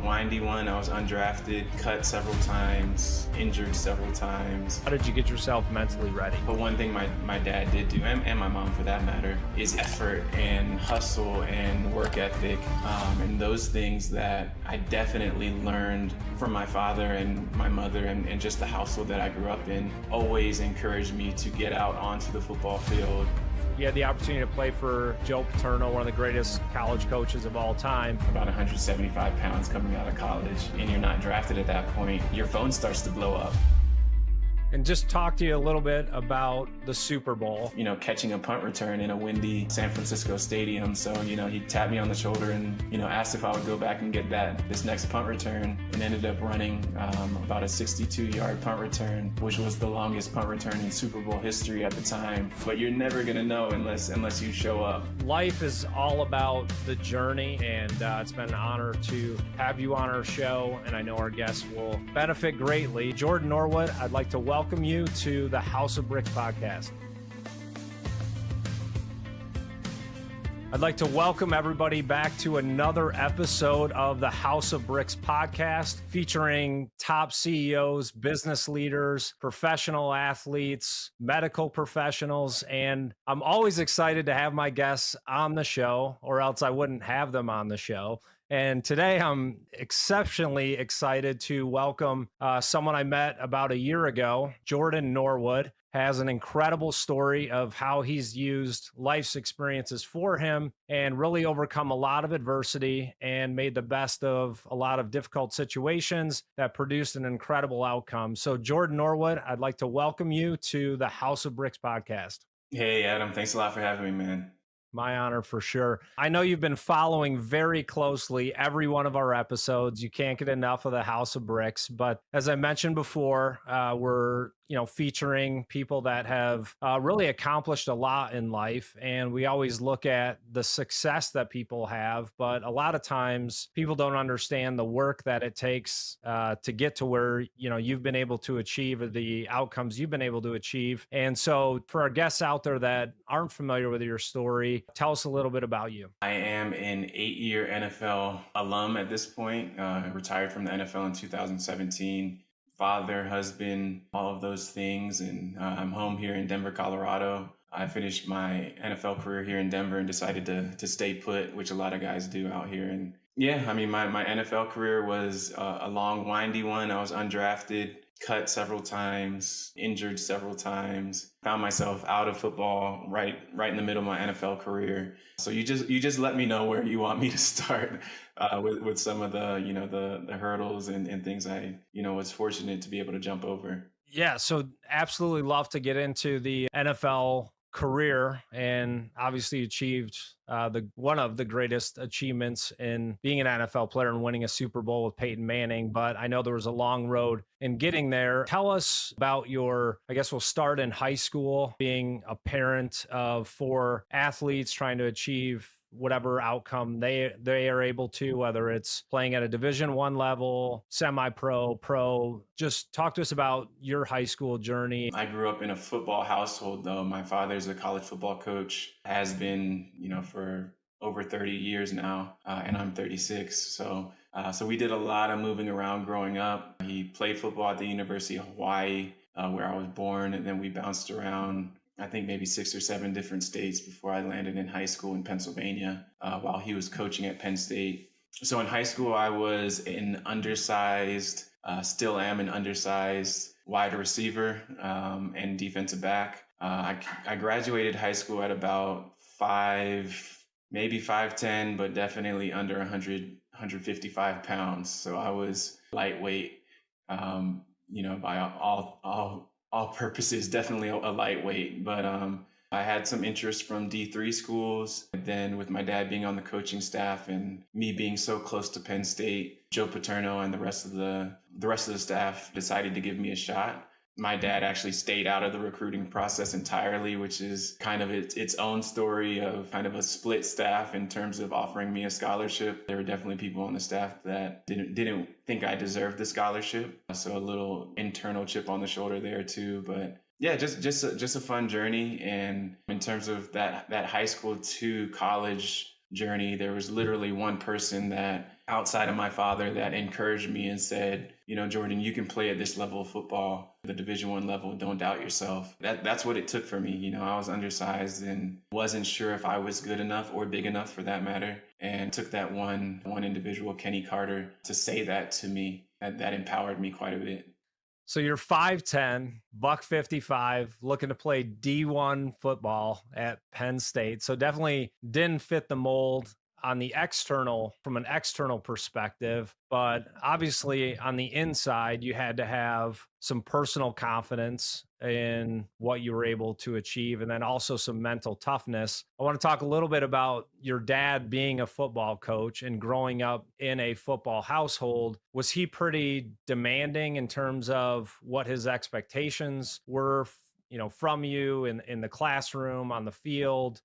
windy one. I was undrafted, cut several times, injured several times. How did you get yourself mentally ready? But one thing my dad did do, and my mom for that matter, is effort and hustle and work ethic. And those things that I definitely learned from my father and my mother and just the household that I grew up in always encouraged me to get out onto the football field. You had the opportunity to play for Joe Paterno, one of the greatest college coaches of all time. About 175 pounds coming out of college, and you're not drafted at that point, your phone starts to blow up. And just talk to you a little bit about the Super Bowl. Catching a punt return in a windy San Francisco stadium. So, he tapped me on the shoulder and, asked if I would go back and get this next punt return, and ended up running about a 62-yard punt return, which was the longest punt return in Super Bowl history at the time. But you're never going to know unless you show up. Life is all about the journey, and it's been an honor to have you on our show, and I know our guests will benefit greatly. Jordan Norwood, I'd like to welcome you to the House of Bricks podcast. I'd like to welcome everybody back to another episode of the House of Bricks podcast, featuring top CEOs, business leaders, professional athletes, medical professionals, and I'm always excited to have my guests on the show, or else I wouldn't have them on the show. And today I'm exceptionally excited to welcome someone I met about a year ago. Jordan Norwood has an incredible story of how he's used life's experiences for him and really overcome a lot of adversity and made the best of a lot of difficult situations that produced an incredible outcome. So Jordan Norwood, I'd like to welcome you to the House of Bricks podcast. Hey, Adam. Thanks a lot for having me, man. My honor, for sure. I know you've been following very closely every one of our episodes. You can't get enough of the House of Bricks. But as I mentioned before, we're featuring people that have really accomplished a lot in life. And we always look at the success that people have, but a lot of times people don't understand the work that it takes to get to where, you've been able to achieve, the outcomes you've been able to achieve. And so for our guests out there that aren't familiar with your story, tell us a little bit about you. I am an 8-year NFL alum at this point. Retired from the NFL in 2017. Father, husband, all of those things. And I'm home here in Denver, Colorado. I finished my NFL career here in Denver and decided to stay put, which a lot of guys do out here. And yeah, my NFL career was a long, windy one. I was undrafted, cut several times, injured several times, found myself out of football right in the middle of my NFL career. So you just let me know where you want me to start with some of the hurdles and things I was fortunate to be able to jump over. Yeah, so absolutely love to get into the NFL career, and obviously achieved one of the greatest achievements in being an NFL player and winning a Super Bowl with Peyton Manning. But I know there was a long road in getting there. Tell us about I guess we'll start in high school, being a parent of 4 athletes trying to achieve whatever outcome they are able to, whether it's playing at a Division I level, semi-pro, pro. Just talk to us about your high school journey. I grew up in a football household, though. My father's a college football coach, has been, for over 30 years now, and I'm 36. So we did a lot of moving around growing up. He played football at the University of Hawaii, where I was born, and then we bounced around, I think maybe 6 or 7 different states before I landed in high school in Pennsylvania, while he was coaching at Penn State. So in high school, I was an undersized, still am an undersized wide receiver and defensive back. I graduated high school at about 5, maybe 5'10", but definitely under 155 pounds. So I was lightweight, by all purposes, definitely a lightweight. But I had some interest from D3 schools. And then with my dad being on the coaching staff and me being so close to Penn State, Joe Paterno and the rest of the staff decided to give me a shot. My dad actually stayed out of the recruiting process entirely, which is kind of its own story of kind of a split staff in terms of offering me a scholarship. There were definitely people on the staff that didn't think I deserved the scholarship. So a little internal chip on the shoulder there too. But yeah, just a fun journey. And in terms of that high school to college journey, there was literally one person that outside of my father that encouraged me and said, Jordan, you can play at this level of football, the Division I level. Don't doubt yourself. That's what it took for me. I was undersized and wasn't sure if I was good enough or big enough for that matter. And took that one individual, Kenny Carter, to say that to me. That empowered me quite a bit. So you're 5'10", $155, looking to play D1 football at Penn State. So definitely didn't fit the mold on the external, from an external perspective, but obviously on the inside, you had to have some personal confidence in what you were able to achieve, and then also some mental toughness. I want to talk a little bit about your dad being a football coach and growing up in a football household. Was he pretty demanding in terms of what his expectations were from you in the classroom, on the field?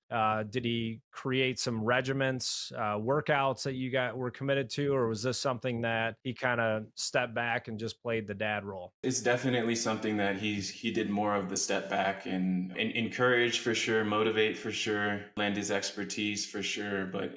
Did he create some regiments, workouts that you were committed to, or was this something that he kind of stepped back and just played the dad role? It's definitely something that he did more of the step back and encourage for sure, motivate for sure, lend his expertise for sure. But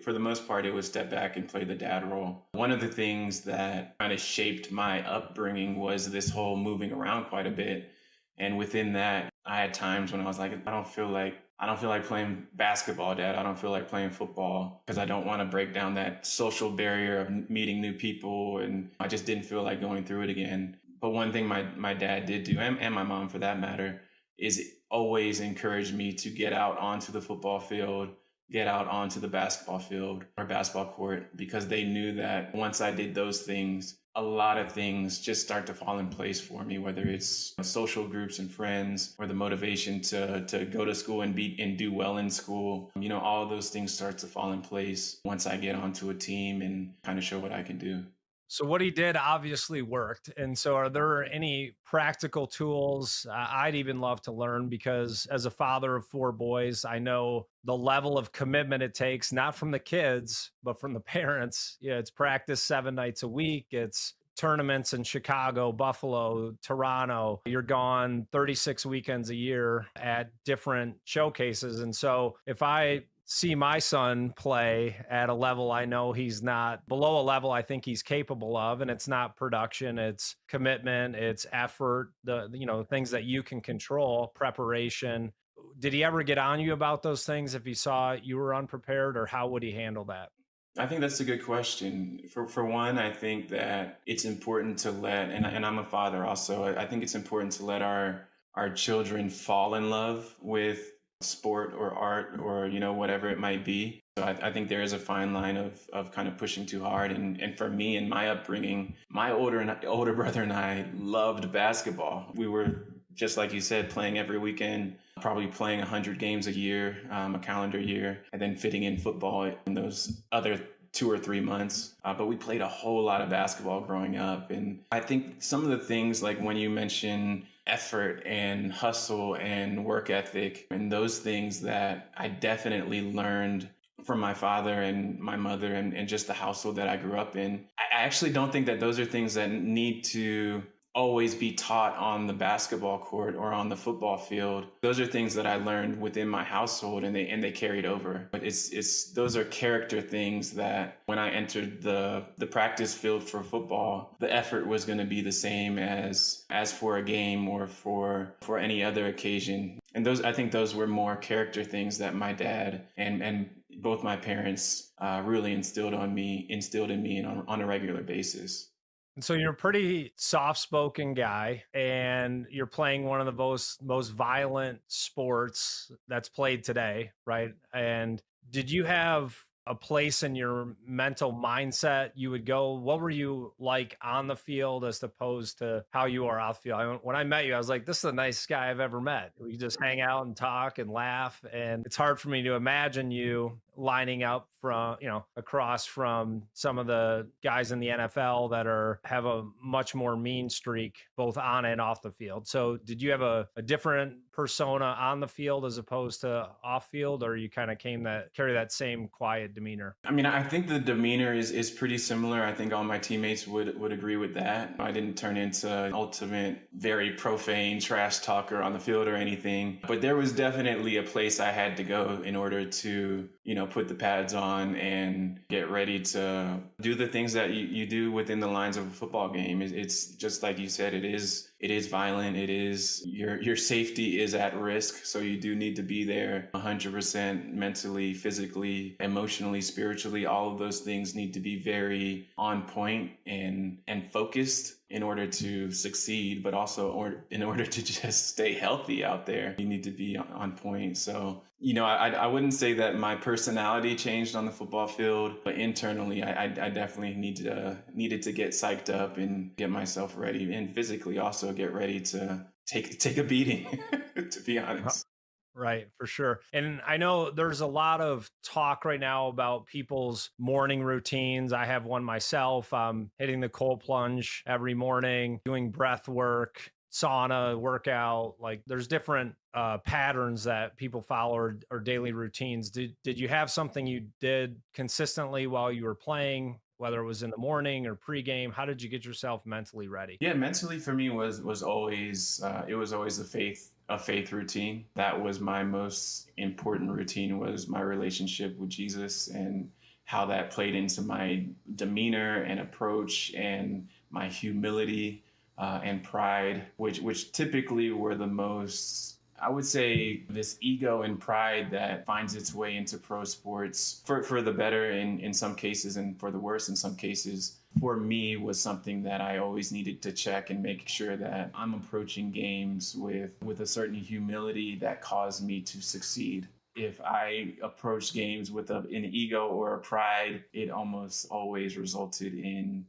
for the most part, it was step back and play the dad role. One of the things that kind of shaped my upbringing was this whole moving around quite a bit. And within that, I had times when I was like, I don't feel like playing basketball, Dad. I don't feel like playing football because I don't want to break down that social barrier of meeting new people. And I just didn't feel like going through it again. But one thing my dad did do, and my mom for that matter, is always encourage me to get out onto the football field, get out onto the basketball field or basketball court, because they knew that once I did those things, a lot of things just start to fall in place for me, whether it's social groups and friends or the motivation to go to school and do well in school. All of those things start to fall in place once I get onto a team and kind of show what I can do. So what he did obviously worked. And so are there any practical tools I'd even love to learn? Because as a father of 4 boys, I know the level of commitment it takes, not from the kids, but from the parents. Yeah, it's practice 7 nights a week. It's tournaments in Chicago, Buffalo, Toronto. You're gone 36 weekends a year at different showcases. And so if I see my son play at a level I know he's not, below a level I think he's capable of, and it's not production, it's commitment, it's effort, the things that you can control, preparation. Did he ever get on you about those things if he saw you were unprepared, or how would he handle that? I think that's a good question. For one, I think that it's important to and I'm a father also, I think it's important to let our children fall in love with sport or art or whatever it might be. So I think there is a fine line of kind of pushing too hard. And for me in my upbringing, my older brother and I loved basketball. We were, just like you said, playing every weekend, probably playing 100 games a year, a calendar year, and then fitting in football in those other 2 or 3 months. But we played a whole lot of basketball growing up. And I think some of the things, like when you mention effort and hustle and work ethic and those things, that I definitely learned from my father and my mother and just the household that I grew up in. I actually don't think that those are things that need to always be taught on the basketball court or on the football field. Those are things that I learned within my household, and they carried over. But those are character things that when I entered the practice field for football, the effort was going to be the same as for a game or for any other occasion. And I think those were more character things that my dad and both my parents really instilled in me on a regular basis. And so you're a pretty soft-spoken guy, and you're playing one of the most violent sports that's played today, right? And did you have a place in your mental mindset you would go? What were you like on the field as opposed to how you are off the field? When I met you, I was like, this is the nicest guy I've ever met. We just hang out and talk and laugh. And it's hard for me to imagine you lining up across from some of the guys in the NFL that have a much more mean streak, both on and off the field. So did you have a different persona on the field as opposed to off field, or you kind of carry that same quiet demeanor? I mean, I think the demeanor is pretty similar. I think all my teammates would agree with that. I didn't turn into an ultimate, very profane trash talker on the field or anything, but there was definitely a place I had to go in order to, put the pads on and get ready to do the things that you do within the lines of a football game. It's just like you said, it is violent. It is your safety is at risk. So you do need to be there 100% mentally, physically, emotionally, spiritually. All of those things need to be very on point and focused in order to succeed, but also in order to just stay healthy out there, you need to be on point. So, I wouldn't say that my personality changed on the football field, but internally, I definitely needed to get psyched up and get myself ready, and physically also get ready to take a beating, to be honest. Right, for sure. And I know there's a lot of talk right now about people's morning routines. I have one myself. I'm hitting the cold plunge every morning, doing breath work, sauna, workout. Like there's different patterns that people follow or daily routines. Did you have something you did consistently while you were playing, whether it was in the morning or pregame? How did you get yourself mentally ready? Yeah, mentally for me was always it was always a faith routine. That was my most important routine, was my relationship with Jesus, and how that played into my demeanor and approach and my humility and pride, which typically were the most, I would say, this ego and pride that finds its way into pro sports for the better in some cases and for the worse in some cases. For me, was something that I always needed to check and make sure that I'm approaching games with a certain humility that caused me to succeed. If I approach games with an ego or a pride, it almost always resulted in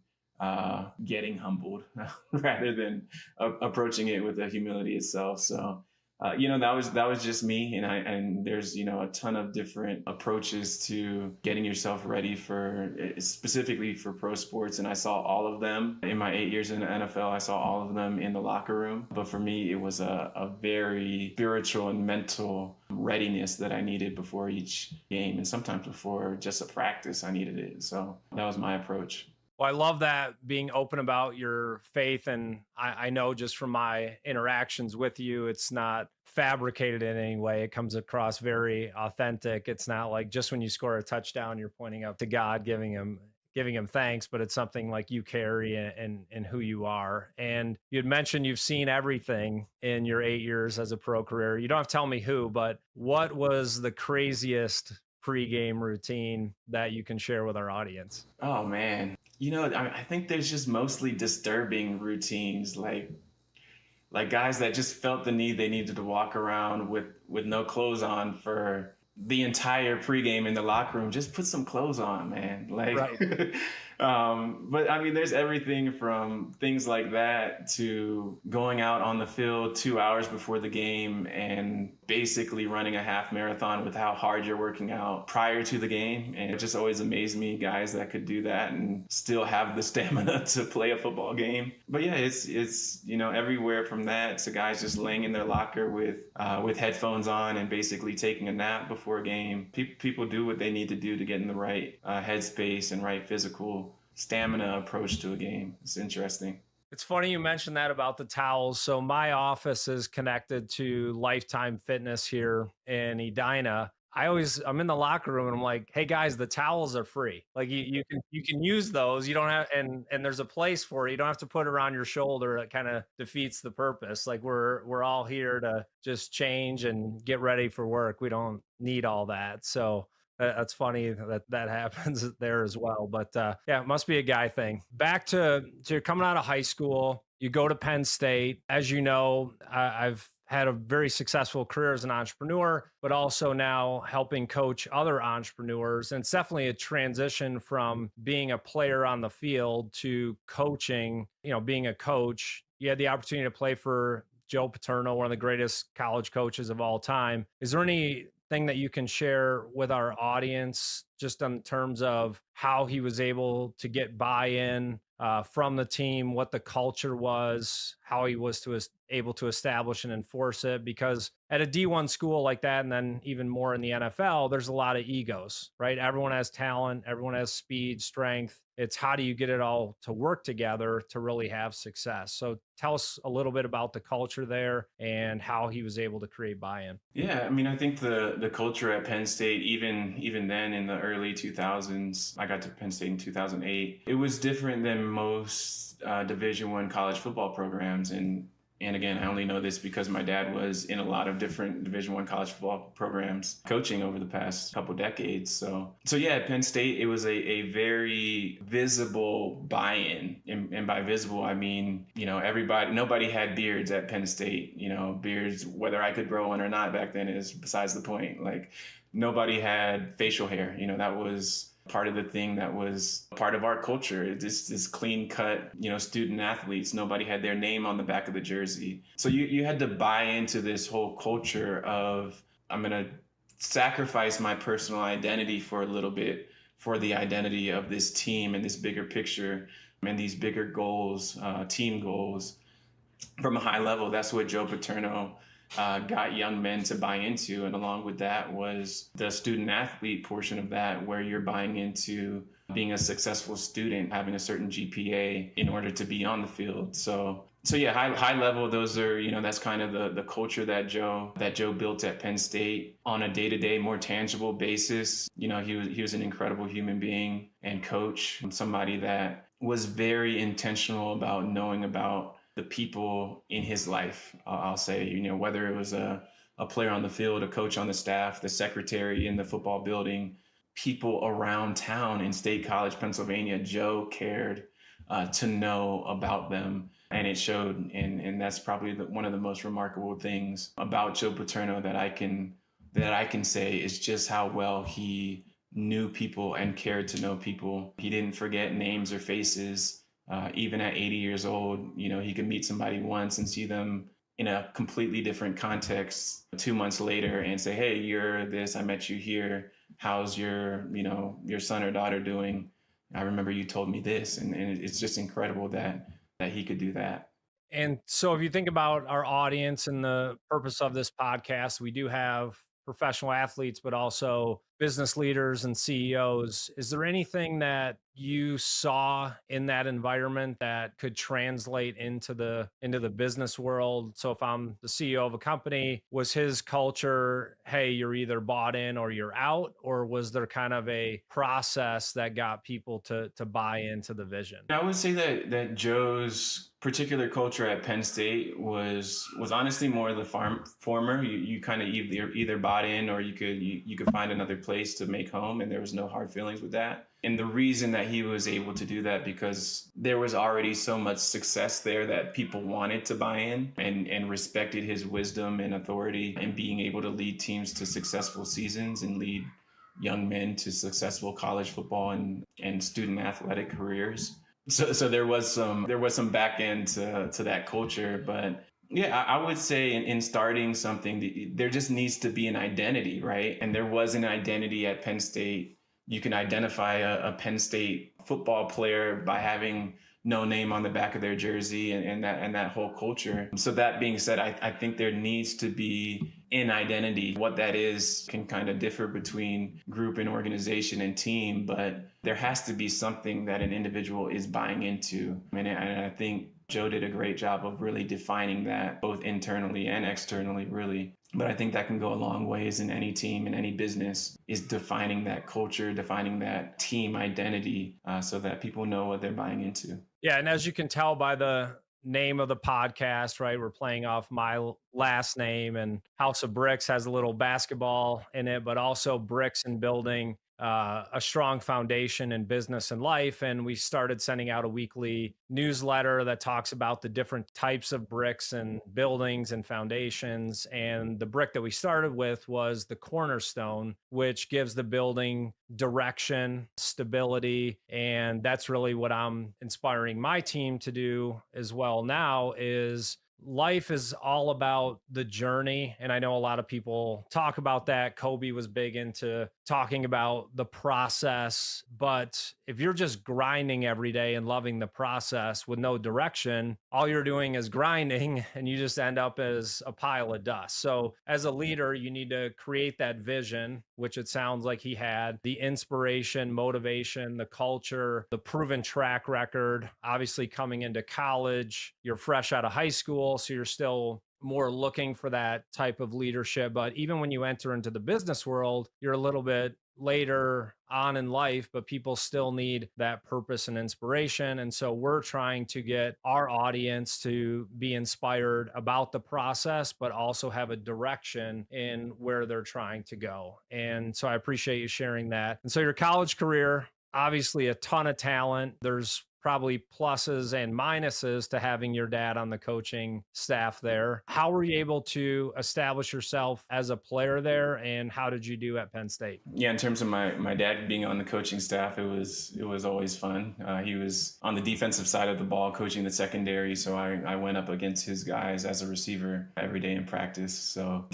getting humbled rather than approaching it with the humility itself. So that was just me, and there's a ton of different approaches to getting yourself ready for, specifically for pro sports, and I saw all of them in my 8 years in the NFL. I saw all of them in the locker room, but for me it was a very spiritual and mental readiness that I needed before each game, and sometimes before just a practice I needed it. So that was my approach. Well, I love that, being open about your faith. And I know just from my interactions with you, it's not fabricated in any way. It comes across very authentic. It's not like just when you score a touchdown, you're pointing up to God, giving him thanks, but it's something like you carry and who you are. And you'd mentioned you've seen everything in your 8 years as a pro career. You don't have to tell me who, but what was the craziest pregame routine that you can share with our audience? Oh man. I think there's just mostly disturbing routines, like guys that just felt the need they needed to walk around with no clothes on for the entire pregame in the locker room. Just put some clothes on, man. Right. But I mean, there's everything from things like that to going out on the field 2 hours before the game and basically running a half marathon with how hard you're working out prior to the game. And it just always amazed me, guys that could do that and still have the stamina to play a football game. But yeah, it's everywhere from that to guys just laying in their locker with headphones on and basically taking a nap before a game. People do what they need to do to get in the right headspace and right physical stamina approach to a game. It's interesting. It's funny you mentioned that about the towels. So my office is connected to Lifetime Fitness here in Edina. I'm in the locker room and I'm like, hey guys, the towels are free. Like you can use those. You don't have, and there's a place for it. You don't have to put it around your shoulder. It kind of defeats the purpose. Like we're all here to just change and get ready for work. We don't need all that. So that's funny that happens there as well. But yeah, it must be a guy thing. Back to coming out of high school, you go to Penn State. As you know, I've had a very successful career as an entrepreneur, but also now helping coach other entrepreneurs. And it's definitely a transition from being a player on the field to coaching, being a coach. You had the opportunity to play for Joe Paterno, one of the greatest college coaches of all time. Is there anything that you can share with our audience just in terms of how he was able to get buy-in from the team, what the culture was, how he was able to establish and enforce it? Because at a D1 school like that, and then even more in the NFL, there's a lot of egos, right? Everyone has talent, everyone has speed, strength, It's how do you get it all to work together to really have success? So tell us a little bit about the culture there and how he was able to create buy-in. Yeah, I mean, I think the culture at Penn State, even then in the early 2000s, I got to Penn State in 2008. It was different than most Division One college football programs, and again, I only know this because my dad was in a lot of different Division One college football programs, coaching over the past couple decades. So yeah, at Penn State, it was a very visible buy-in, and by visible, I mean, nobody had beards at Penn State. Beards, whether I could grow one or not back then is besides the point. Like, nobody had facial hair. That was part of the thing that was part of our culture. This clean cut, student athletes. Nobody had their name on the back of the jersey. So you had to buy into this whole culture of, I'm going to sacrifice my personal identity for a little bit for the identity of this team and this bigger picture and these bigger goals, team goals. From a high level, that's what Joe Paterno got young men to buy into. And along with that was the student athlete portion of that, where you're buying into being a successful student, having a certain GPA in order to be on the field. So yeah, high level, those are, that's kind of the culture that Joe built at Penn State on a day-to-day, more tangible basis. He was an incredible human being and coach, somebody that was very intentional about knowing about the people in his life. I'll say, whether it was a player on the field, a coach on the staff, the secretary in the football building, people around town in State College, Pennsylvania, Joe cared to know about them. And it showed. And that's probably one of the most remarkable things about Joe Paterno that I can say is just how well he knew people and cared to know people. He didn't forget names or faces. Even at 80 years old, he could meet somebody once and see them in a completely different context 2 months later and say, hey, you're this, I met you here. How's your son or daughter doing? I remember you told me this. And it's just incredible that he could do that. And so if you think about our audience and the purpose of this podcast, we do have professional athletes, but also business leaders and CEOs. Is there anything that you saw in that environment that could translate into the business world? So if I'm the CEO of a company, was his culture, hey, you're either bought in or you're out, or was there kind of a process that got people to buy into the vision? I would say that Joe's particular culture at Penn State was honestly more the former. You kind of either bought in or you could find another place to make home, and there was no hard feelings with that. And the reason that he was able to do that, because there was already so much success there that people wanted to buy in and respected his wisdom and authority and being able to lead teams to successful seasons and lead young men to successful college football and student athletic careers. So there was some back end to that culture, but yeah, I would say in starting something, there just needs to be an identity, right? And there was an identity at Penn State. You can identify a Penn State football player by having no name on the back of their jersey and that whole culture. So that being said, I think there needs to be an identity. What that is can kind of differ between group and organization and team, but there has to be something that an individual is buying into. And I think Joe did a great job of really defining that both internally and externally, really. But I think that can go a long ways in any team, in any business, is defining that culture, defining that team identity so that people know what they're buying into. Yeah. And as you can tell by the name of the podcast, right, we're playing off my last name, and House of Bricks has a little basketball in it, but also bricks and building a strong foundation in business and life. And we started sending out a weekly newsletter that talks about the different types of bricks and buildings and foundations. And the brick that we started with was the cornerstone, which gives the building direction, stability. And that's really what I'm inspiring my team to do as well now. Is life is all about the journey. And I know a lot of people talk about that. Kobe was big into talking about the process, but if you're just grinding every day and loving the process with no direction, all you're doing is grinding and you just end up as a pile of dust. So as a leader, you need to create that vision, which it sounds like he had, the inspiration, motivation, the culture, the proven track record. Obviously coming into college, you're fresh out of high school, so you're still more looking for that type of leadership. But even when you enter into the business world, you're a little bit later on in life, but people still need that purpose and inspiration. And so we're trying to get our audience to be inspired about the process, but also have a direction in where they're trying to go. And so I appreciate you sharing that. And so your college career, obviously a ton of talent. There's probably pluses and minuses to having your dad on the coaching staff there. How were you able to establish yourself as a player there, and how did you do at Penn State? Yeah, in terms of my dad being on the coaching staff, it was always fun. He was on the defensive side of the ball, coaching the secondary, so I went up against his guys as a receiver every day in practice. So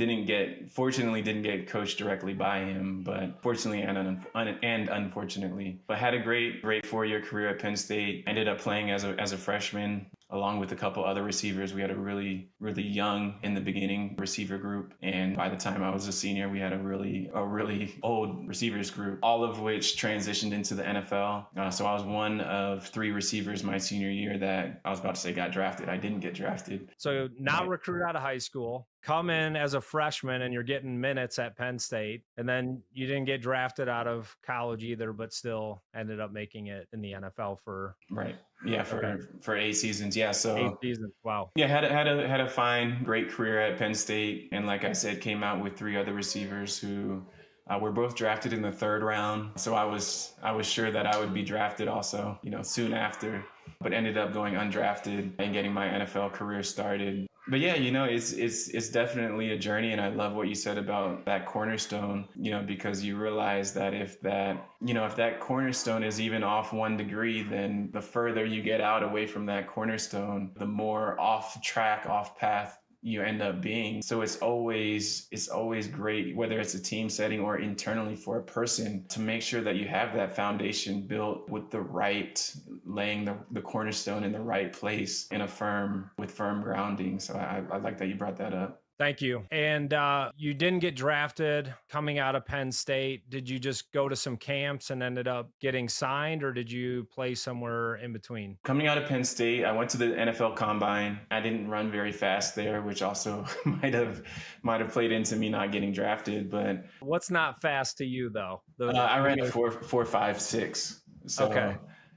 fortunately didn't get coached directly by him, but fortunately and unfortunately. But had a great 4-year career at Penn State. Ended up playing as a freshman along with a couple other receivers. We had a really young in the beginning receiver group, and by the time I was a senior, we had a really old receivers group, all of which transitioned into the NFL. So I was one of 3 receivers my senior year that I was about to say got drafted. I didn't get drafted. So not recruit out of high school, come in as a freshman and you're getting minutes at Penn State, and then you didn't get drafted out of college either, but still ended up making it in the NFL for right. Yeah, for 8 seasons. Yeah, so 8 seasons. Wow. Yeah, had a fine, great career at Penn State, and like I said, came out with 3 other receivers who were both drafted in the 3rd round. So I was sure that I would be drafted also, soon after, but ended up going undrafted and getting my NFL career started. But yeah, it's definitely a journey, and I love what you said about that cornerstone, because you realize that if that cornerstone is even off 1 degree, then the further you get out away from that cornerstone, the more off track, off path you end up being. So it's always great, whether it's a team setting or internally for a person, to make sure that you have that foundation built with laying the cornerstone in the right place with firm grounding. So I like that you brought that up. Thank you. And you didn't get drafted coming out of Penn State. Did you just go to some camps and ended up getting signed, or did you play somewhere in between? Coming out of Penn State, I went to the NFL Combine. I didn't run very fast there, which also might have played into me not getting drafted. But what's not fast to you though? I ran a 4.56. So, okay.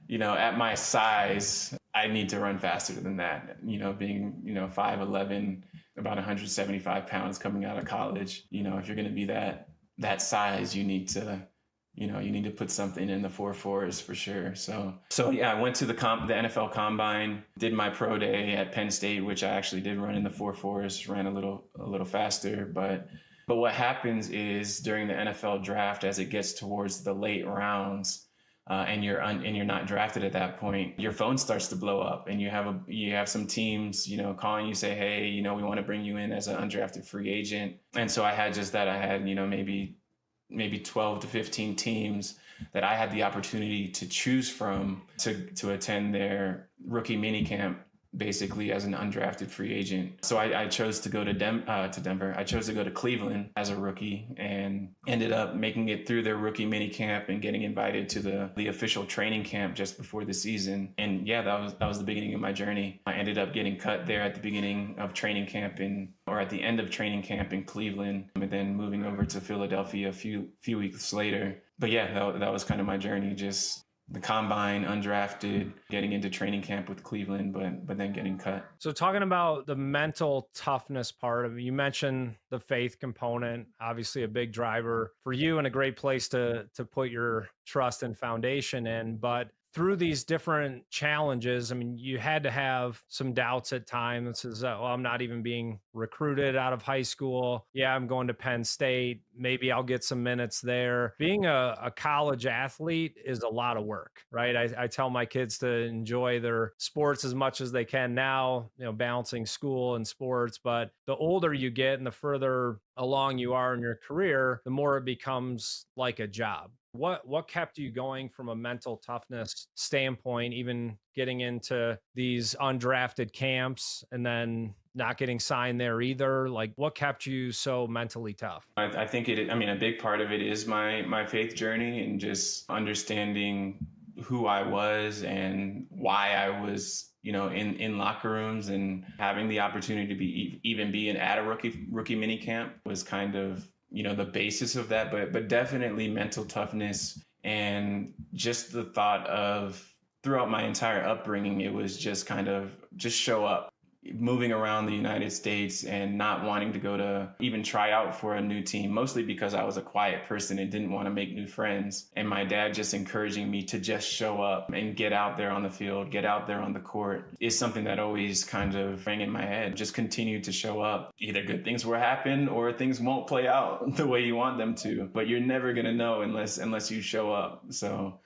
At my size, I need to run faster than that. Being 5'11", about 175 pounds coming out of college. If you're going to be that size, you need to put something in the 4.4s for sure. So yeah, I went to the NFL Combine, did my pro day at Penn State, which I actually did run in the 4.4s, ran a little faster. But what happens is during the NFL draft, as it gets towards the late rounds, and you're not drafted at that point, your phone starts to blow up, and you have some teams, calling you, say, hey, we want to bring you in as an undrafted free agent. And so I had just that. I had, maybe 12 to 15 teams that I had the opportunity to choose from to attend their rookie minicamp, basically as an undrafted free agent. So I chose to go to Denver. I chose to go to Cleveland as a rookie, and ended up making it through their rookie mini camp and getting invited to the official training camp just before the season. And yeah, that was the beginning of my journey. I ended up getting cut there at the beginning of training camp or at the end of training camp in Cleveland, and then moving over to Philadelphia a few weeks later. But yeah, that was kind of my journey, just the combine, undrafted, getting into training camp with Cleveland, but then getting cut. So talking about the mental toughness part of it, you mentioned the faith component, obviously a big driver for you and a great place to put your trust and foundation in. But through these different challenges, I mean, you had to have some doubts at times. It says, I'm not even being recruited out of high school. Yeah, I'm going to Penn State. Maybe I'll get some minutes there. Being a college athlete is a lot of work, right? I tell my kids to enjoy their sports as much as they can now, balancing school and sports. But the older you get and the further along you are in your career, the more it becomes like a job. What kept you going from a mental toughness standpoint, even getting into these undrafted camps and then not getting signed there either? Like, what kept you so mentally tough? I think I mean, a big part of it is my faith journey and just understanding who I was and why I was, in locker rooms, and having the opportunity to even be at a rookie mini camp was kind of, the basis of that. But definitely mental toughness, and just the thought of, throughout my entire upbringing, it was just kind of just show up. Moving around the United States and not wanting to go to even try out for a new team, mostly because I was a quiet person and didn't want to make new friends. And my dad just encouraging me to just show up and get out there on the field, get out there on the court, is something that always kind of rang in my head. Just continue to show up. Either good things will happen or things won't play out the way you want them to, but you're never going to know unless you show up. So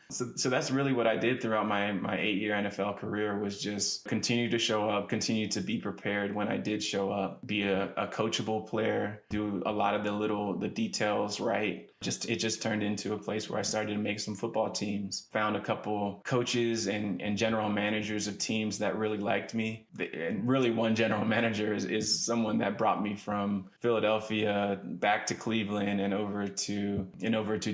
that's really what I did throughout my 8-year NFL career, was just continue to show up, continue to be prepared when I did show up, be a coachable player, do a lot of the details right. It just turned into a place where I started to make some football teams, found a couple coaches and general managers of teams that really liked me. And really, one general manager is someone that brought me from Philadelphia back to Cleveland and over to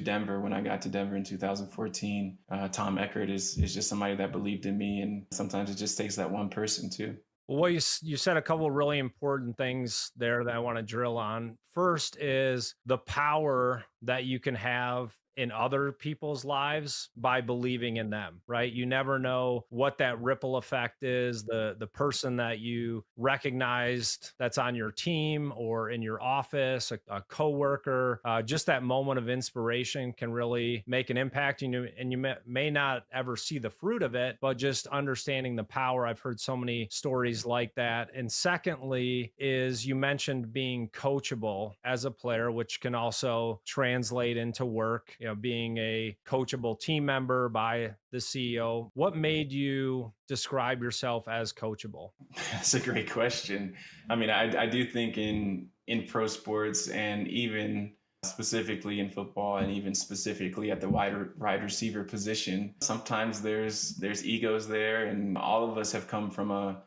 Denver when I got to Denver in 2014. Tom Eckert is just somebody that believed in me, and sometimes it just takes that one person too. Well, you said a couple of really important things there that I want to drill on. First is the power that you can have in other people's lives by believing in them, right? You never know what that ripple effect is. The person that you recognized that's on your team or in your office, a coworker, just that moment of inspiration can really make an impact. And you may not ever see the fruit of it, but just understanding the power. I've heard so many stories like that. And secondly is, you mentioned being coachable as a player, which can also translate into work, being a coachable team member by the CEO. What made you describe yourself as coachable? That's a great question. I mean, I do think in pro sports, and even specifically in football, and even specifically at the wide receiver position, sometimes there's egos there, and all of us have come from a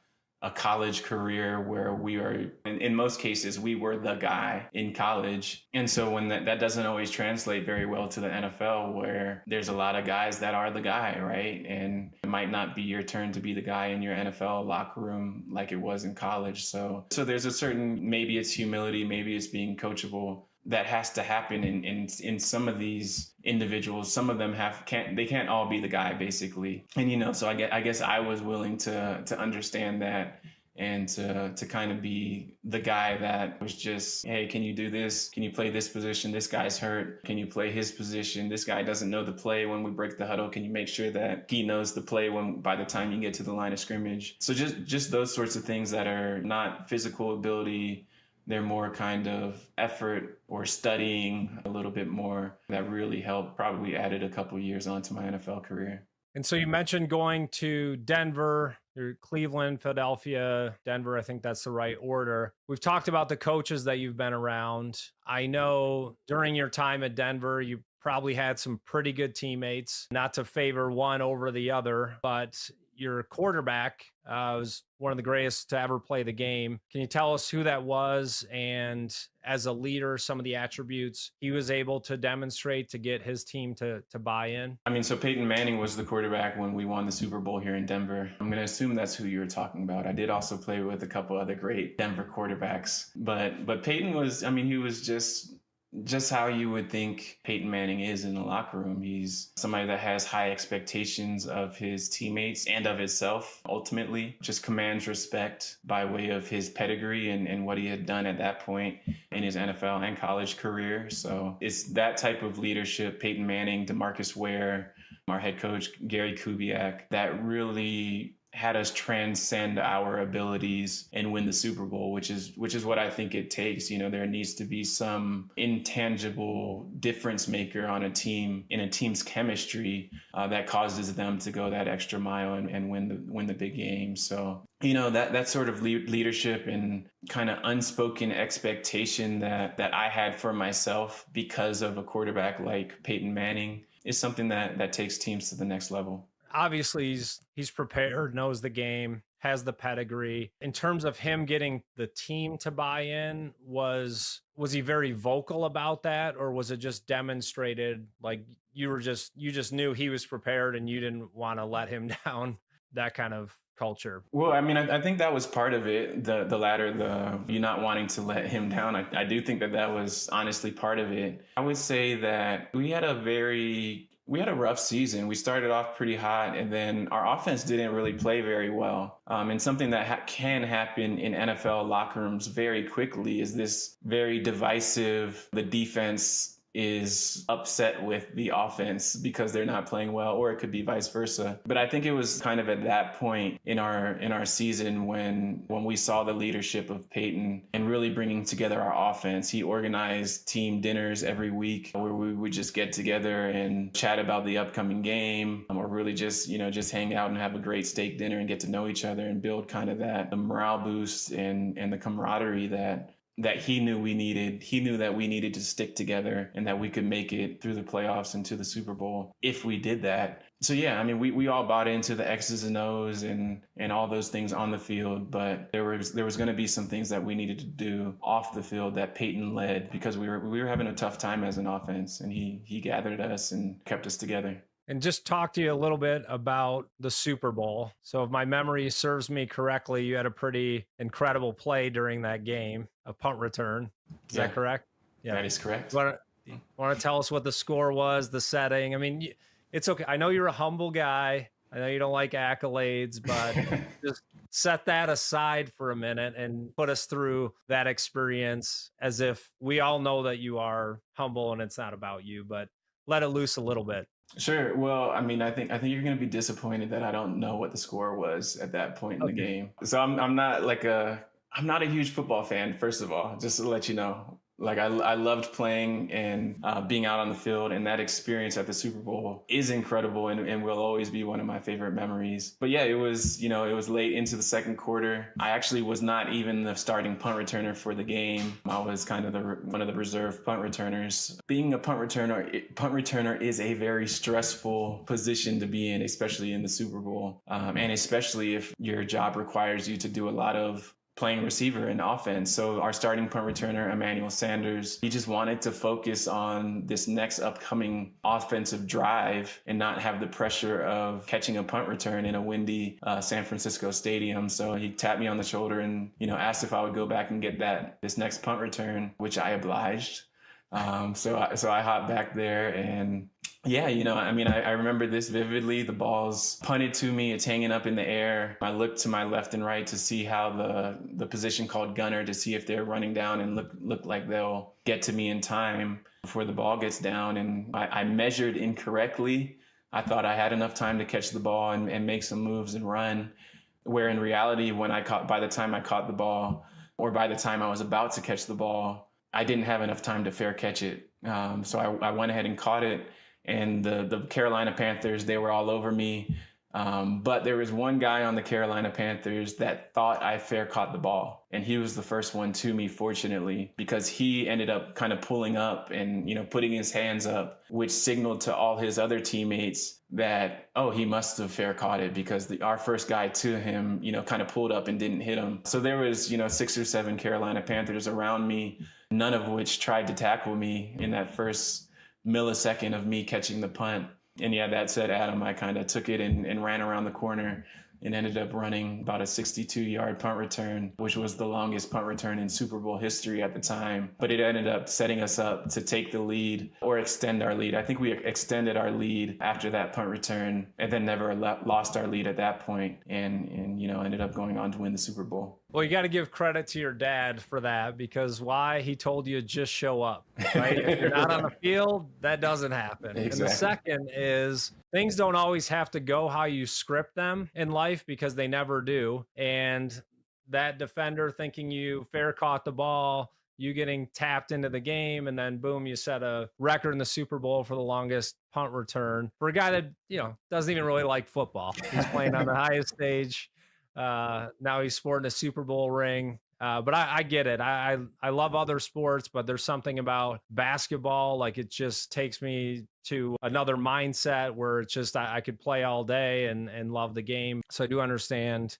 college career where we are, in most cases, we were the guy in college. And so when that doesn't always translate very well to the NFL, where there's a lot of guys that are the guy, right? And it might not be your turn to be the guy in your NFL locker room like it was in college. So there's a certain, maybe it's humility, maybe it's being coachable, that has to happen in some of these individuals. Some of them can't all be the guy, basically. And so I guess I was willing to understand that, and to kind of be the guy that was just, hey, can you do this? Can you play this position? This guy's hurt. Can you play his position? This guy doesn't know the play when we break the huddle. Can you make sure that he knows the play by the time you get to the line of scrimmage? So just those sorts of things that are not physical ability. They're more kind of effort or studying a little bit more, that really helped, probably added a couple of years onto my NFL career. And so you mentioned going to Denver, Cleveland, Philadelphia, Denver. I think that's the right order. We've talked about the coaches that you've been around. I know during your time at Denver, you probably had some pretty good teammates, not to favor one over the other, but your quarterback was one of the greatest to ever play the game. Can you tell us who that was, and as a leader, some of the attributes he was able to demonstrate to get his team to buy in? I mean, so Peyton Manning was the quarterback when we won the Super Bowl here in Denver. I'm going to assume that's who you were talking about. I did also play with a couple other great Denver quarterbacks, but Peyton was, I mean, he was just how you would think Peyton Manning is in the locker room. He's somebody that has high expectations of his teammates and of himself, ultimately. Just commands respect by way of his pedigree and what he had done at that point in his NFL and college career. So it's that type of leadership, Peyton Manning, DeMarcus Ware, our head coach, Gary Kubiak, that really had us transcend our abilities and win the Super Bowl, which is what I think it takes. There needs to be some intangible difference maker on a team, in a team's chemistry, that causes them to go that extra mile and win the big game. So that sort of leadership and kind of unspoken expectation that I had for myself because of a quarterback like Peyton Manning is something that takes teams to the next level. Obviously he's prepared, knows the game, has the pedigree. In terms of him getting the team to buy in, was he very vocal about that, or was it just demonstrated, like you just knew he was prepared and you didn't want to let him down, that kind of culture? Well, I mean, I think that was part of it. The latter, the you not wanting to let him down. I do think that was honestly part of it. I would say that we had a rough season. We started off pretty hot, and then our offense didn't really play very well. And something that can happen in NFL locker rooms very quickly is this very divisive. The defense is upset with the offense because they're not playing well, or it could be vice versa. But I think it was kind of at that point in our season when we saw the leadership of Peyton and really bringing together our offense. He organized team dinners every week where we would just get together and chat about the upcoming game, or really just hang out and have a great steak dinner and get to know each other and build kind of the morale boost and the camaraderie that he knew we needed. He knew that we needed to stick together and that we could make it through the playoffs and to the Super Bowl if we did that. So yeah, I mean, we all bought into the X's and O's and all those things on the field, but there was going to be some things that we needed to do off the field that Peyton led, because we were having a tough time as an offense, and he gathered us and kept us together. And just talk to you a little bit about the Super Bowl. So if my memory serves me correctly, you had a pretty incredible play during that game, a punt return. Is that correct? Yeah, that is correct. Want to tell us what the score was, the setting? I mean, it's okay. I know you're a humble guy. I know you don't like accolades, but just set that aside for a minute and put us through that experience, as if we all know that you are humble and it's not about you, but let it loose a little bit. Sure. Well, I mean, I think you're going to be disappointed that I don't know what the score was at that point in the game. So I'm not a huge football fan, first of all, just to let you know. Like I loved playing and being out on the field, and that experience at the Super Bowl is incredible and will always be one of my favorite memories. But yeah, it was late into the second quarter. I actually was not even the starting punt returner for the game. I was kind of one of the reserve punt returners. Being a punt returner is a very stressful position to be in, especially in the Super Bowl, and especially if your job requires you to do a lot of playing receiver in offense. So our starting punt returner, Emmanuel Sanders, he just wanted to focus on this next upcoming offensive drive and not have the pressure of catching a punt return in a windy San Francisco stadium. So he tapped me on the shoulder and, asked if I would go back and get this next punt return, which I obliged. So I hopped back there, and yeah, I remember this vividly. The ball's punted to me. It's hanging up in the air. I look to my left and right to see how the position called gunner, to see if they're running down and look like they'll get to me in time before the ball gets down. And I measured incorrectly. I thought I had enough time to catch the ball and make some moves and run, where in reality, by the time I caught the ball, or by the time I was about to catch the ball, I didn't have enough time to fair catch it. So I went ahead and caught it. And the Carolina Panthers, they were all over me. But there was one guy on the Carolina Panthers that thought I fair caught the ball. And he was the first one to me, fortunately, because he ended up kind of pulling up and, putting his hands up, which signaled to all his other teammates that, oh, he must have fair caught it, because our first guy to him, kind of pulled up and didn't hit him. So there was, 6 or 7 Carolina Panthers around me, none of which tried to tackle me in that first millisecond of me catching the punt. And yeah, that said, Adam, I kind of took it and ran around the corner and ended up running about a 62-yard punt return, which was the longest punt return in Super Bowl history at the time. But it ended up setting us up to take the lead or extend our lead. I think we extended our lead after that punt return, and then never lost our lead at that point, and ended up going on to win the Super Bowl. Well, you got to give credit to your dad for that, because why? He told you just show up, right? If you're not on the field, that doesn't happen. Exactly. And the second is, things don't always have to go how you script them in life, because they never do. And that defender thinking you fair caught the ball, you getting tapped into the game, and then boom, you set a record in the Super Bowl for the longest punt return for a guy that, doesn't even really like football. He's playing on the highest stage. Now he's sporting a Super Bowl ring. But I get it. I love other sports, but there's something about basketball, like it just takes me to another mindset where it's just I could play all day and love the game. So I do understand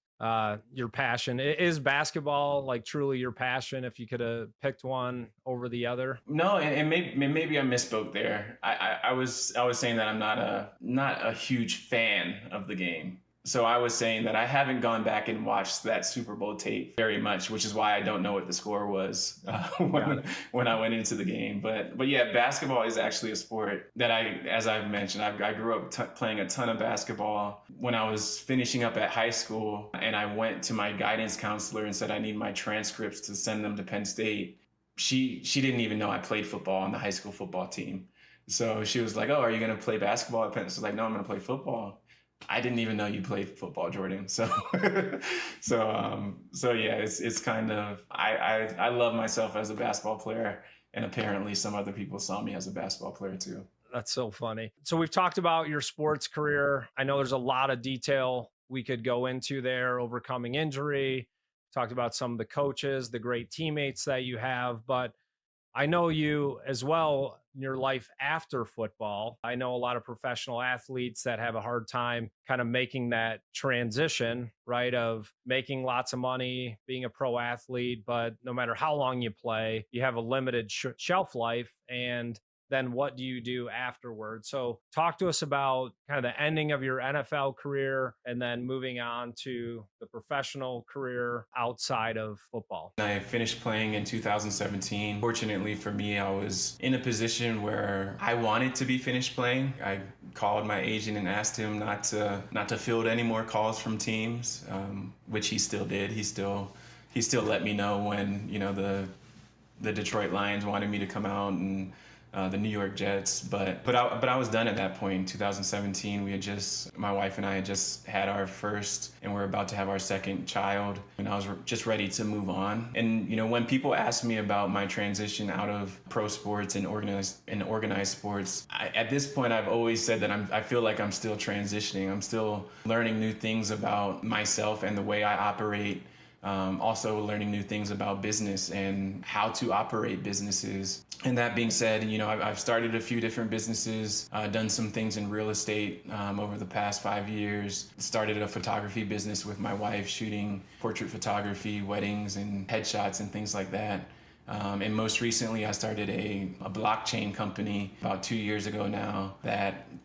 your passion. Is basketball like truly your passion? If you could have picked one over the other? No, and maybe I misspoke there. I was saying that I'm not a huge fan of the game. So I was saying that I haven't gone back and watched that Super Bowl tape very much, which is why I don't know what the score was when I went into the game. But yeah, basketball is actually a sport that as I've mentioned, I grew up playing a ton of basketball. When I was finishing up at high school, and I went to my guidance counselor and said I need my transcripts to send them to Penn State. She didn't even know I played football on the high school football team. So she was like, "Oh, are you going to play basketball at Penn?" So I was like, "No, I'm going to play football." I didn't even know you played football, Jordan. So, so yeah, it's kind of I love myself as a basketball player, and apparently some other people saw me as a basketball player too. That's so funny. So we've talked about your sports career. I know there's a lot of detail we could go into there, overcoming injury. Talked about some of the coaches, the great teammates that you have, but I know you as well in your life after football. I know a lot of professional athletes that have a hard time kind of making that transition, right? Of making lots of money, being a pro athlete, but no matter how long you play, you have a limited shelf life. And then what do you do afterwards? So talk to us about kind of the ending of your NFL career and then moving on to the professional career outside of football. I finished playing in 2017. Fortunately for me, I was in a position where I wanted to be finished playing. I called my agent and asked him not to field any more calls from teams, which he still did. He still let me know when the Detroit Lions wanted me to come out, and the New York Jets, but I was done at that point. In 2017, my wife and I had just had our first, and we're about to have our second child, and I was just ready to move on. And when people ask me about my transition out of pro sports and organized sports, at this point, I've always said that I feel like I'm still transitioning. I'm still learning new things about myself and the way I operate. Also learning new things about business and how to operate businesses. And that being said, I've started a few different businesses, done some things in real estate over the past 5 years. Started a photography business with my wife, shooting portrait photography, weddings, and headshots and things like that. And most recently, I started a blockchain company about 2 years ago now.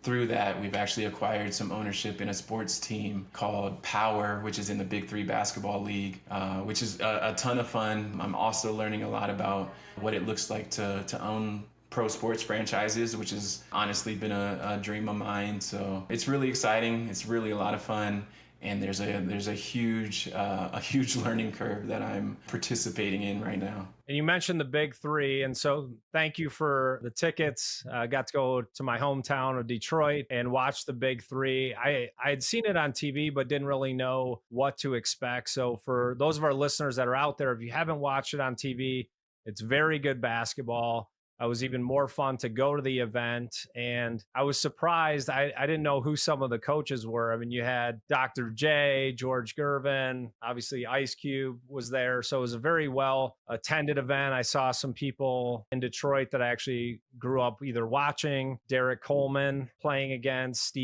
Through that, we've actually acquired some ownership in a sports team called Power, which is in the Big Three basketball league, which is a ton of fun. I'm also learning a lot about what it looks like to own pro sports franchises, which has honestly been a dream of mine. So it's really exciting. It's really a lot of fun. And there's a huge learning curve that I'm participating in right now. And you mentioned the Big Three, and so thank you for the tickets. I got to go to my hometown of Detroit and watch the Big Three. I had seen it on TV, but didn't really know what to expect. So for those of our listeners that are out there, if you haven't watched it on TV, it's very good basketball. It was even more fun to go to the event. And I was surprised. I didn't know who some of the coaches were. I mean, you had Dr. J, George Gervin, obviously Ice Cube was there. So it was a very well attended event. I saw some people in Detroit that I actually grew up either watching, Derek Coleman playing against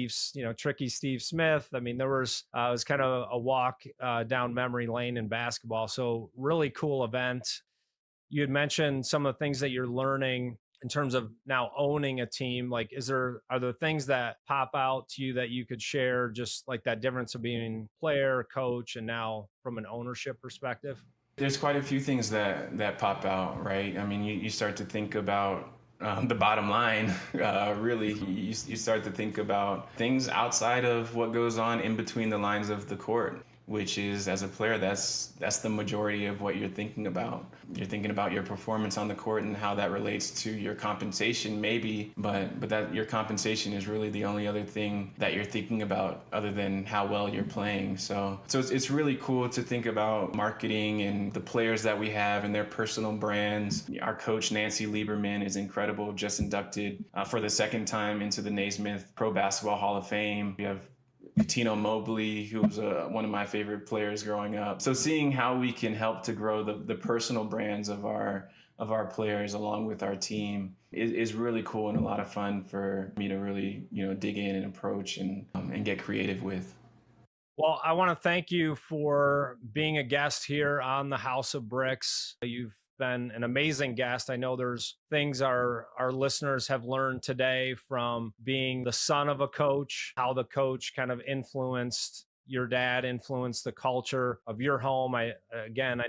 tricky Steve Smith. I mean, it was kind of a walk down memory lane in basketball. So really cool event. You had mentioned some of the things that you're learning in terms of now owning a team. Like, are there things that pop out to you that you could share, just like that difference of being player, coach, and now from an ownership perspective? There's quite a few things that pop out, right? I mean, you start to think about the bottom line, really. You start to think about things outside of what goes on in between the lines of the court, which is, as a player, that's the majority of what you're thinking about. You're thinking about your performance on the court and how that relates to your compensation, maybe, but that your compensation is really the only other thing that you're thinking about other than how well you're playing. So it's really cool to think about marketing and the players that we have and their personal brands. Our coach, Nancy Lieberman, is incredible, just inducted for the second time into the Naismith Pro Basketball Hall of Fame. We have Patino Mobley, who was one of my favorite players growing up. So seeing how we can help to grow the personal brands of our players along with our team is really cool and a lot of fun for me to really, dig in and approach and get creative with. Well, I want to thank you for being a guest here on the House of Bricks. You've been an amazing guest. I know there's things our listeners have learned today from being the son of a coach, how the coach kind of influenced your dad, influenced the culture of your home. I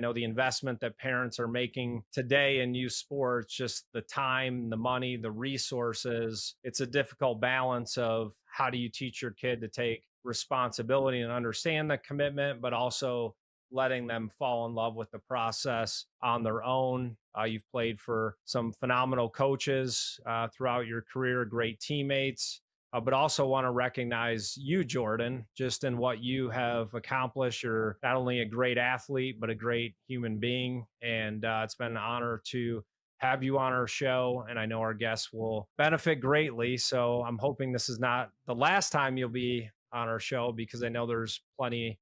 know the investment that parents are making today in youth sports, just the time, the money, the resources. It's a difficult balance of how do you teach your kid to take responsibility and understand the commitment, but also letting them fall in love with the process on their own. You've played for some phenomenal coaches throughout your career, great teammates, but also want to recognize you, Jordan, just in what you have accomplished. You're not only a great athlete, but a great human being. And it's been an honor to have you on our show. And I know our guests will benefit greatly. So I'm hoping this is not the last time you'll be on our show, because I know there's plenty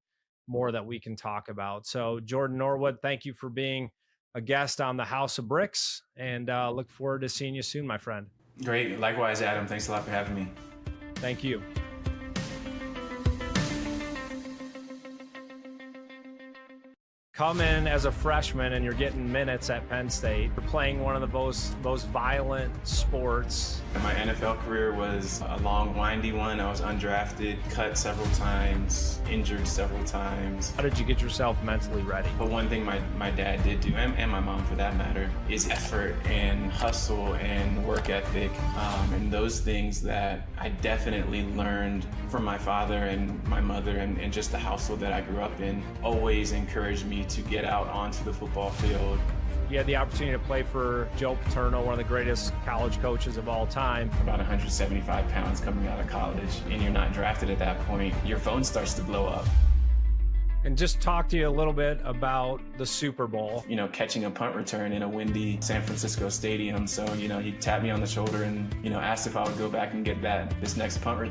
more that we can talk about. So Jordan Norwood, thank you for being a guest on the House of Bricks, and look forward to seeing you soon, my friend. Great. Likewise, Adam. Thanks a lot for having me. Thank you. Come in as a freshman and you're getting minutes at Penn State. You're playing one of the most violent sports. My NFL career was a long, windy one. I was undrafted, cut several times, injured several times. How did you get yourself mentally ready? But one thing my dad did do, and my mom for that matter, is effort and hustle and work ethic. And those things that I definitely learned from my father and my mother and just the household that I grew up in always encouraged me to get out onto the football field. You had the opportunity to play for Joe Paterno, one of the greatest college coaches of all time. About 175 pounds coming out of college, and you're not drafted at that point, your phone starts to blow up. And just talk to you a little bit about the Super Bowl. Catching a punt return in a windy San Francisco stadium. So, he tapped me on the shoulder and, asked if I would go back and get this next punt return.